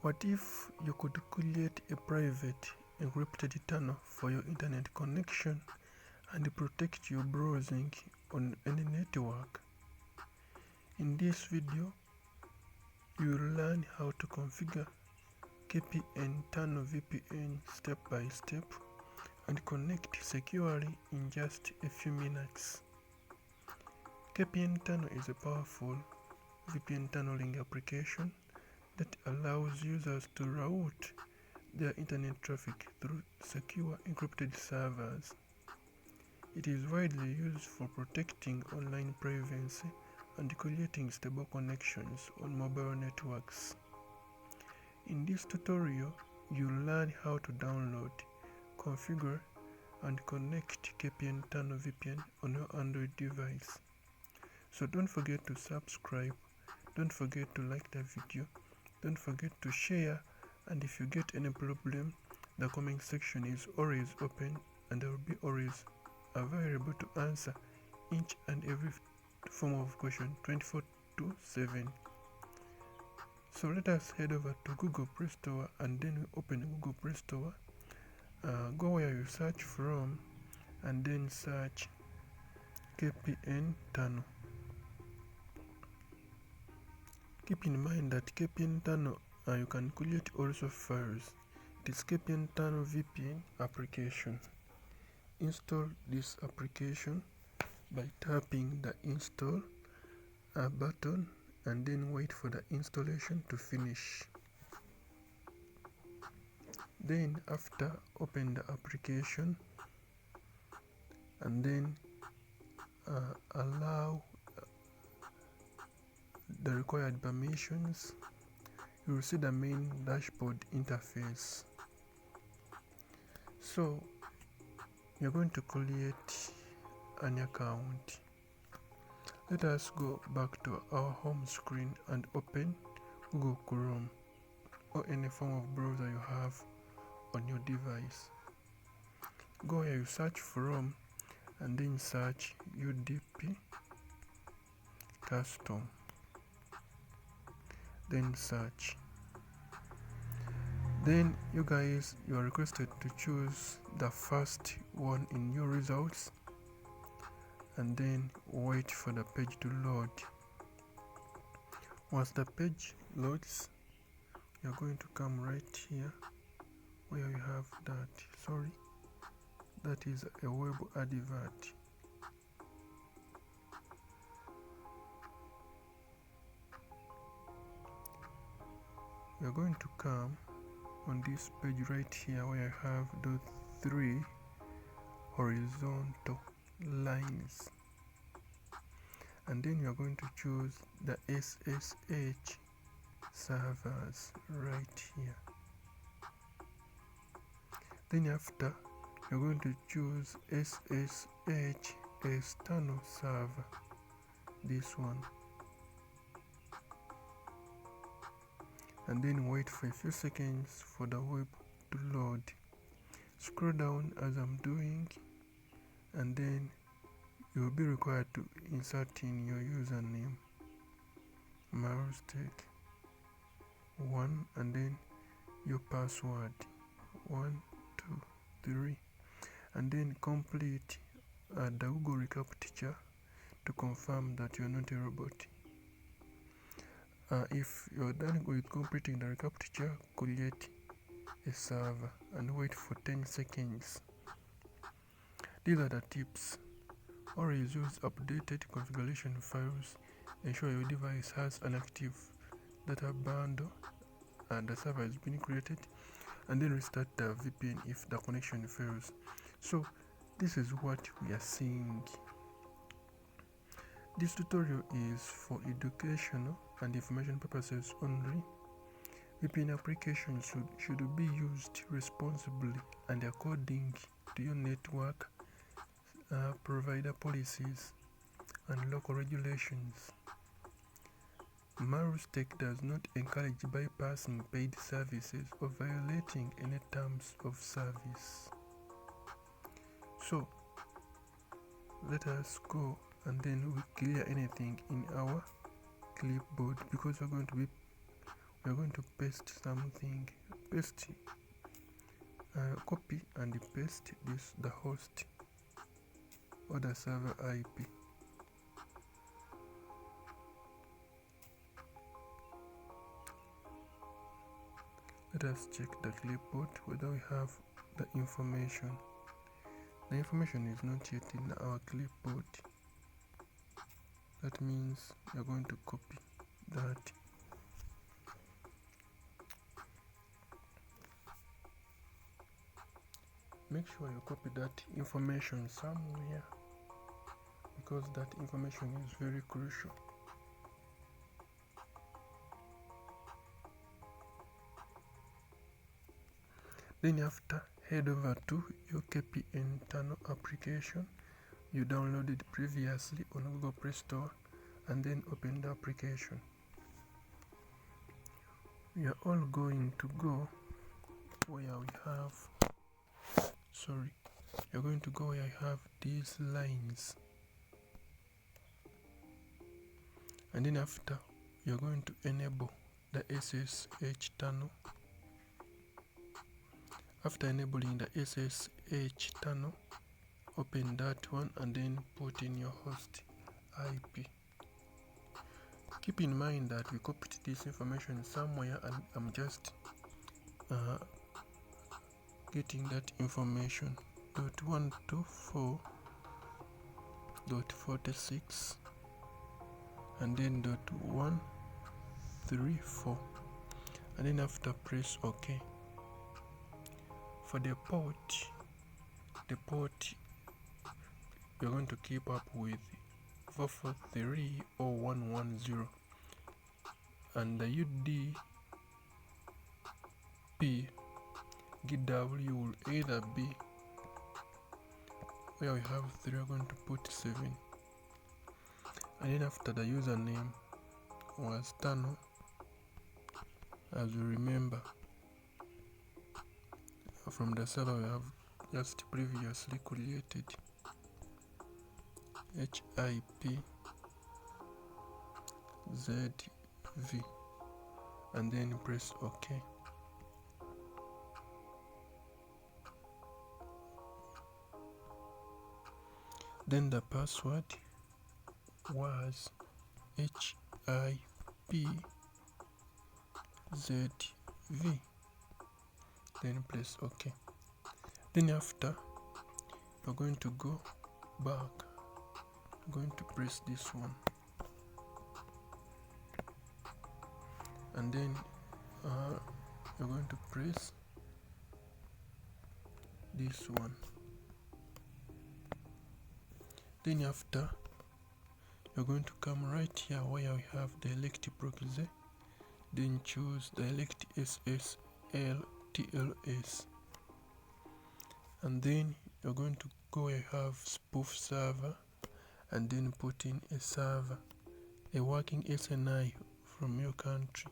What if you could create a private encrypted tunnel for your internet connection and protect your browsing on any network? In this video, you will learn how to configure KPN Tunnel VPN step by step and connect securely in just a few minutes. KPN Tunnel is a powerful VPN tunneling application that allows users to route their internet traffic through secure encrypted servers. It is widely used for protecting online privacy and creating stable connections on mobile networks. In this tutorial, you'll learn how to download, configure, and connect KPN Tunnel VPN on your Android device. So don't forget to subscribe, don't forget to like the video, don't forget to share, and if you get any problem, the comment section is always open and I will be always available to answer each and every form of question 24/7. So let us head over to Google Play Store and then we open Google Play Store. Go where you search from and then search KPN Tunnel. Keep in mind that KPN Tunnel you can create also files. It is KPN Tunnel VPN application. Install this application by tapping the install button and then wait for the installation to finish. Then after, open the application and then allow the required permissions. You will see the main dashboard interface. So you're going to create an account. Let us go back to our home screen and open Google Chrome or any form of browser you have on your device. Go where you search from and then search UDP custom. Then search. Then you are requested to choose the first one in your results and then wait for the page to load. Once the page loads, you're going to come right here where you have that is a web advert. You're going to come on this page right here where I have those 3 horizontal lines, and then you're going to choose the SSH servers right here. Then after, you're going to choose SSH external server, this one, and then wait for a few seconds for the web to load. Scroll down as I'm doing, and then you will be required to insert in your username, marustech1, and then your password 1 2 3, and then complete the Google recaptcha to confirm that you're not a robot. If you're done with completing the recaptcha, create a server and wait for 10 seconds. These are the tips. Always use updated configuration files. Ensure your device has an active data bundle and the server has been created, and then restart the VPN if the connection fails. So this is what we are seeing. This tutorial is for educational and information purposes only. VPN applications should be used responsibly and according to your network provider policies and local regulations. Marustech does not encourage bypassing paid services or violating any terms of service. So let us go and then we clear anything in our clipboard, because we're going to be we are going to paste something, copy and paste the host or the server IP. Let us check the clipboard whether we have the information. The information is not yet in our clipboard. That means we are going to copy that. Make sure you copy that information somewhere, because that information is very crucial. Then after, head over to your KPN Tunnel application you downloaded previously on Google Play Store, and then open the application. We are all going to go where we have you're going to go where I have these lines, and then after you're going to enable the SSH tunnel. After enabling the SSH tunnel, open that one and then put in your host IP. Keep in mind that we copied this information somewhere, and I'm just getting that information. .124.46 and then .134, and then after press OK. For the port you're going to keep up with 443 or 110, and the UDP GW will either be where we have 3, we're going to put 7, and then after the username was tunnel, as you remember from the server we have just previously created. HIP ZV, and then press OK. Then the password was HIP ZV, then press OK. Then after, you're going to go back. I'm going to press this one, and then you're going to press this one. Then after, you're going to come right here where we have the elect proxy, then choose the elect SSL TLS, and then you're going to go where you have spoof server, and then put in a server, a working SNI from your country.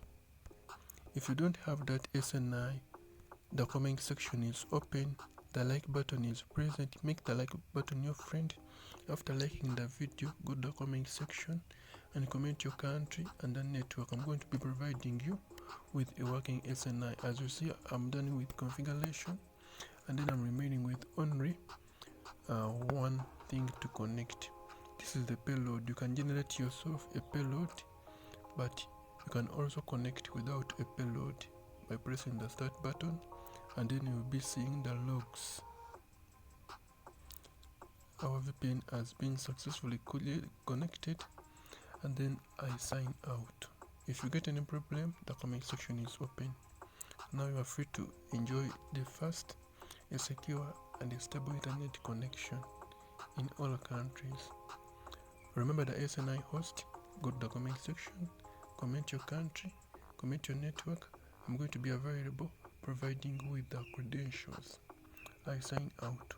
If you don't have that SNI, the comment section is open, the like button is present. Make the like button your friend. After liking the video, go to the comment section and comment your country and the network. I'm going to be providing you with a working SNI. As you see, I'm done with configuration, and then I'm remaining with only one thing to connect. This is the payload. You can generate yourself a payload, but you can also connect without a payload by pressing the start button, and then you'll be seeing the logs. Our VPN has been successfully connected, and then I sign out. If you get any problem, the comment section is open. Now you are free to enjoy the fast, a secure and a stable internet connection in all countries. Remember the SNI host. Go to the comment section, comment your country, comment your network. I'm going to be available providing with the credentials. I sign out.